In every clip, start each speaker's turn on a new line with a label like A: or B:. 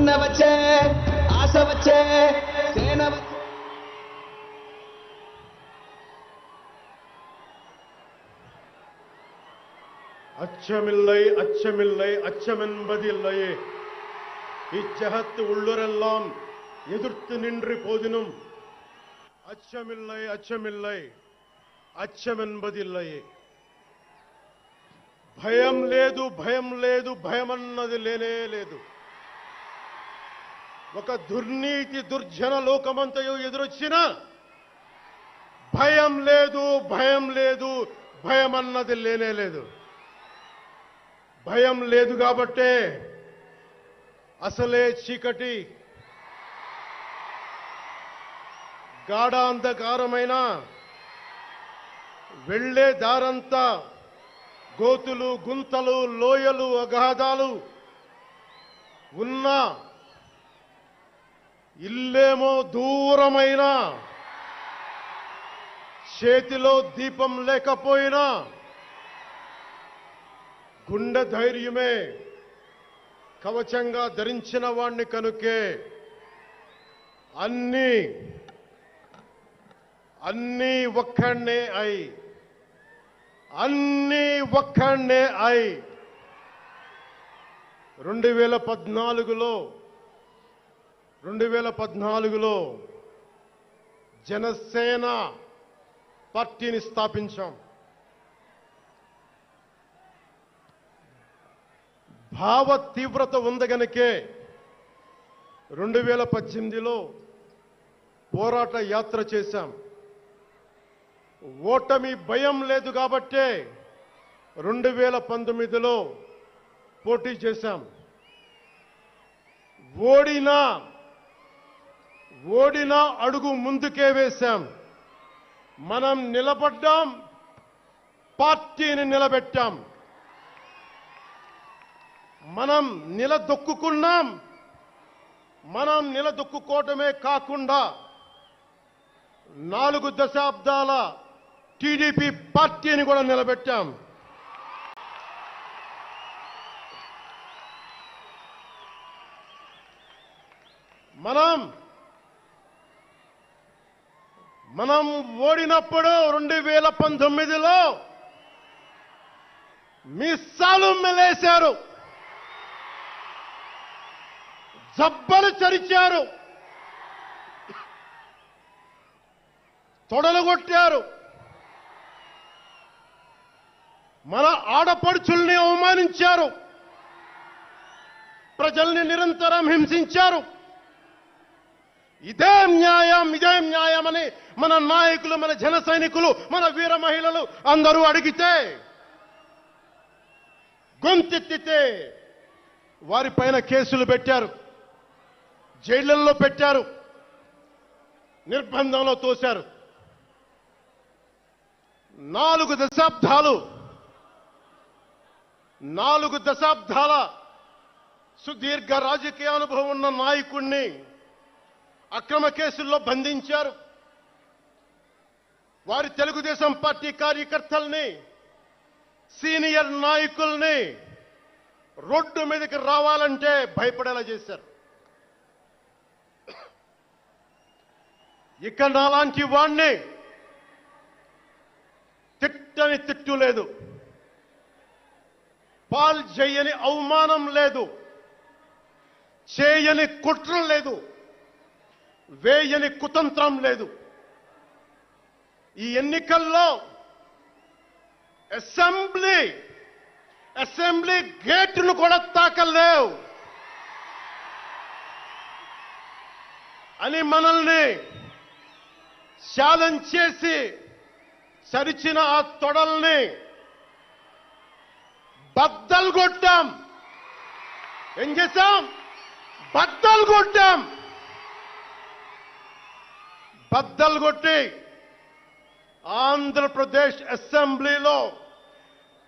A: వెన్నవచ్చే ఆశ వచ్చే సేన
B: அச்சமில்லை அச்சமில்லை அச்சமென்பதில்லையே இச்சகத்து உள்ளுரெல்லாம் எதிர்த்து நின்று போதினும் அச்சமில்லை அச்சமில்லை అచ్చమెన్బదిల్లయే భయం లేదు భయం లేదు భయమన్నది లేనే లేదు. ఒక దుర్నీతి దుర్జన లోకమంతయు ఎదురొచ్చినా భయం లేదు భయం లేదు భయమన్నది లేనే లేదు. భయం లేదు కాబట్టే అసలే చీకటి గాఢాంధకారమైన వెళ్లే దారంతా గోతులు గుంతలు లోయలు అగాధాలు ఉన్న ఇల్లేమో దూరమైన చేతిలో దీపం లేకపోయినా గుండె ధైర్యమే కవచంగా ధరించిన వాణ్ణి కనుకే అన్నీ ఒక్కడే అయి అన్నీ ఒక్కడే అయి 2014లో జనసేన పార్టీని స్థాపించాం. భావ తీవ్రత ఉంది గనుకే 2018లో పోరాట యాత్ర చేశాం. ఓటమి భయం లేదు కాబట్టే 2019లో పోటీ చేశాం. ఓడినా అడుగు ముందుకే వేశాం. మనం నిలబడ్డాం, పార్టీని నిలబెట్టాం. మనం నిలదొక్కుకున్నాం. మనం నిలదొక్కుకోవటమే కాకుండా 4 దశాబ్దాల టీడీపీ పార్టీని కూడా నిలబెట్టాం. మనం ఓడినప్పుడు 2019లో మీసాలు మెలేశారు, జబ్బలు చరిచారు, తొడలు కొట్టారు, మన ఆడపడుచుల్ని అవమానించారు, ప్రజల్ని నిరంతరం హింసించారు. ఇదే న్యాయం అని మన నాయకులు, మన జన సైనికులు, మన వీర మహిళలు అందరూ అడిగితే, గొంతెత్తితే వారిపైన కేసులు పెట్టారు, జైళ్లలో పెట్టారు, నిర్బంధంలో తోశారు. 4 దశాబ్దాల సుదీర్ఘ రాజకీయ అనుభవం ఉన్న నాయకుణ్ణి అక్రమ కేసుల్లో బంధించారు. వారి తెలుగుదేశం పార్టీ కార్యకర్తల్ని, సీనియర్ నాయకుల్ని రోడ్డు మీదకి రావాలంటే భయపడేలా చేశారు. ఇక నాలాంటి వాణ్ణి తిట్టని తిట్టు లేదు, పాల్ చేయని అవమానం లేదు, చేయని కుట్ర లేదు, వేయని కుతంత్రం లేదు. ఈ ఎన్నికల్లో అసెంబ్లీ గేటును కూడా తాకలేవు అని మనల్ని ఛాలెంజ్ చేసి సరిచిన ఆ తొడల్ని బద్దలు కొట్టాం. ఏం చేశాం? బద్దలు కొట్టాం. బద్దలు కొట్టి ఆంధ్రప్రదేశ్ అసెంబ్లీలో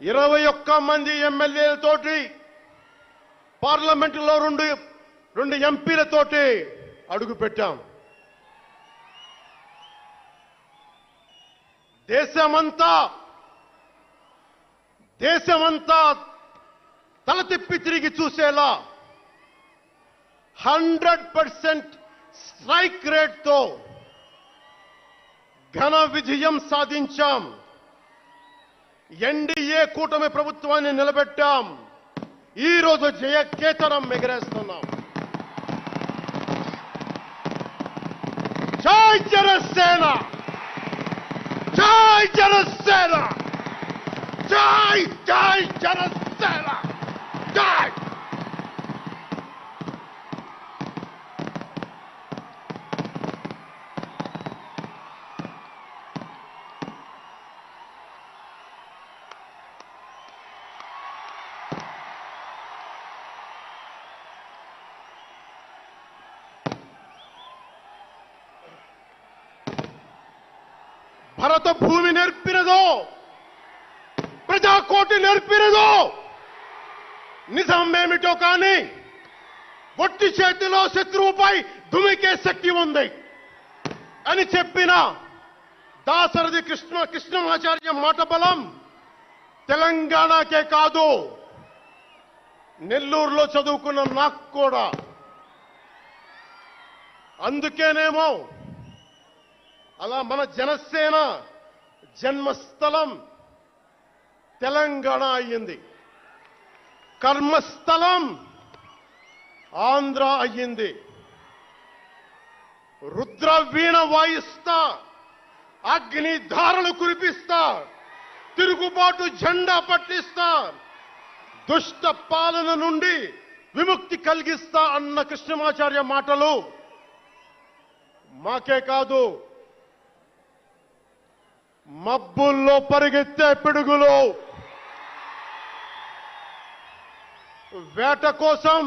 B: 21 మంది ఎమ్మెల్యేలతోటి, పార్లమెంటులో 2 ఎంపీలతోటి అడుగు పెట్టాం. దేశమంతా తల తిప్పి తిరిగి చూసేలా 100% స్ట్రైక్ రేట్తో ఘన విజయం సాధించాం. ఎన్డీఏ కూటమి ప్రభుత్వాన్ని నిలబెట్టాం. ఈ రోజు జయకేతనం ఎగరేస్తున్నాం. జై జనసేన, జై జనసేన, జై జై జనసేన, జై. భరత భూమి నేర్పినదో, ప్రజాకోటి నేర్పినదో, నిజమేమిటో కానీ ఒట్టి చేతిలో శత్రువుపై దుమికే శక్తి ఉంది అని చెప్పిన దాశరథి కృష్ణమాచార్య మాట బలం తెలంగాణకే కాదు, నెల్లూరులో చదువుకున్న నాకు కూడా. అందుకేనేమో అలా మన జనసేన జన్మస్థలం తెలంగాణ అయ్యింది, కర్మస్థలం ఆంధ్ర అయ్యింది. రుద్రవీణ వాయిస్తా, అగ్ని ధారలు కురిపిస్తా, తిరుగుబాటు జెండా పట్టిస్తా, దుష్ట పాలన నుండి విముక్తి కలిగిస్తా అన్న కృష్ణమాచార్య మాటలు మాకే కాదు, మబ్బుల్లో పరిగెత్తే పిడుగులు, వేట కోసం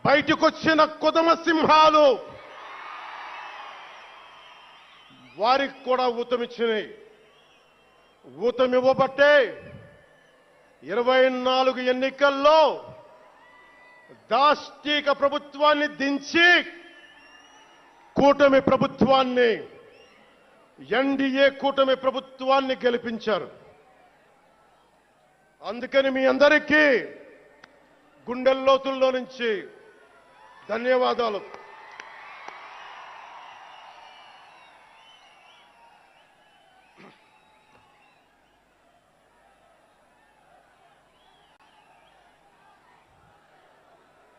B: బయటకొచ్చిన కొదమ సింహాలు వారికి కూడా ఊతమిచ్చినాయి. ఊతమివ్వబట్టే 24 ఎన్నికల్లో దాష్టీక ప్రభుత్వాన్ని దించి కూటమి ప్రభుత్వాన్ని, ఎన్డీఏ కూటమి ప్రభుత్వాన్ని గెలిపించారు. అందుకని మీ అందరికీ గుండెల్లోతుల్లో నుంచి ధన్యవాదాలు.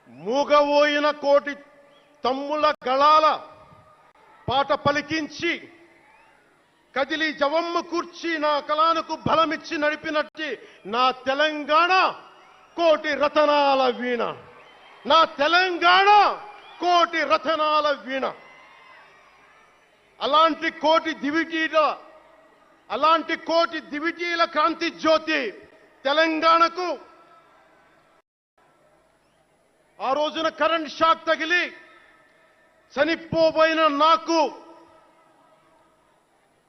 B: మూగబోయిన కోటి తమ్ముల గళాల పాట పలికించి కదిలి జవమ్మ కూర్చి నా కళానికి బలమిచ్చి నడిపినట్టి నా తెలంగాణ కోటి రతనాల వీణ, నా తెలంగాణ కోటి రతనాల వీణ. అలాంటి కోటి దివిటీల క్రాంతి జ్యోతి తెలంగాణకు ఆ రోజున కరెంట్ షాక్ తగిలి చనిపోబోయిన నాకు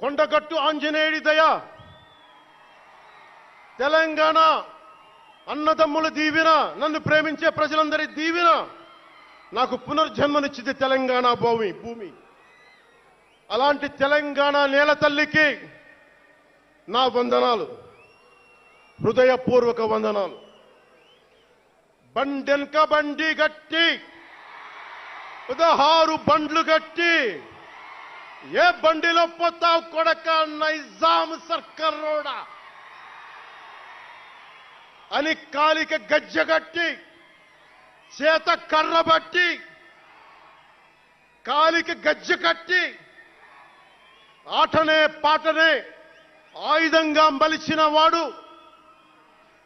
B: కొండగట్టు ఆంజనేయుడి దయ, తెలంగాణ అన్నదమ్ముల దీవెన, నన్ను ప్రేమించే ప్రజలందరి దీవెన నాకు పునర్జన్మనిచ్చింది తెలంగాణ భూమి. అలాంటి తెలంగాణ నేల తల్లికి నా వందనాలు, హృదయపూర్వక వందనాలు. బండెనక బండి గట్టి 16 బండ్లు గట్టి ఏ బండిలో పోతావు కొడక నైజాం సర్కారోడా అని కాలిక గజ్జగట్టి, చేత కర్రబట్టి, కాలిక గజ్జ కట్టి, ఆటనే పాటనే ఆయుధంగా మలిచిన వాడు,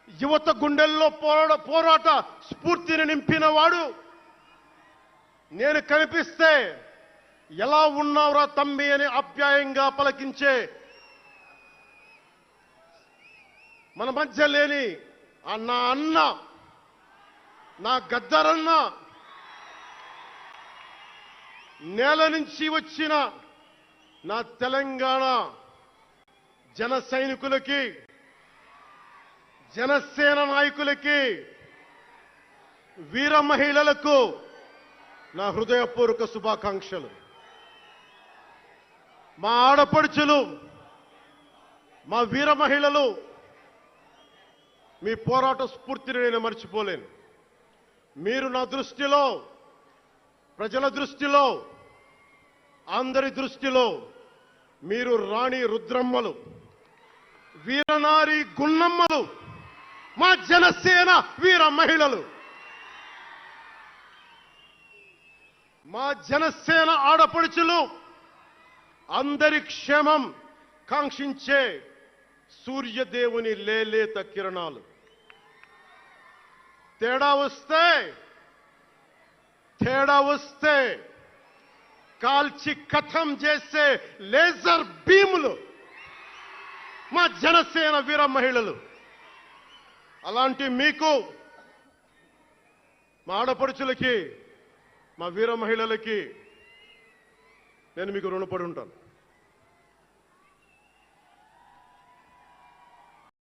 B: యువత గుండెల్లో పోరాట స్ఫూర్తిని నింపిన వాడు, నేను కనిపిస్తే ఎలా ఉన్నావురా తమ్మి అని ఆప్యాయంగా పలకించే మన మధ్య లేని నా అన్న, నా గద్దరన్న, నేల నుంచి వచ్చిన నా తెలంగాణ జన సైనికులకి, జనసేన నాయకులకి, వీర మహిళలకు నా హృదయపూర్వక శుభాకాంక్షలు. మా ఆడపడుచులు, మా వీర మహిళలు, మీ పోరాట స్ఫూర్తిని నేను మర్చిపోలేను. మీరు నా దృష్టిలో ప్రజల దృష్టిలో, అందరి దృష్టిలో మీరు రాణి రుద్రమ్మలు, వీరనారి గున్నమ్మలు, మా జనసేన వీర మహిళలు. మా జనసేన ఆడపడుచులు అందరి క్షేమం కాంక్షించే సూర్యదేవుని లేలేత కిరణాలు. తేడా వస్తే కాల్చి కథం చేసే లేజర్ బీములు మా జనసేన వీర మహిళలు. అలాంటి మీకు, మా ఆడపడుచులకి, మా వీర మహిళలకి నేను మీకు రుణపడి ఉంటాను.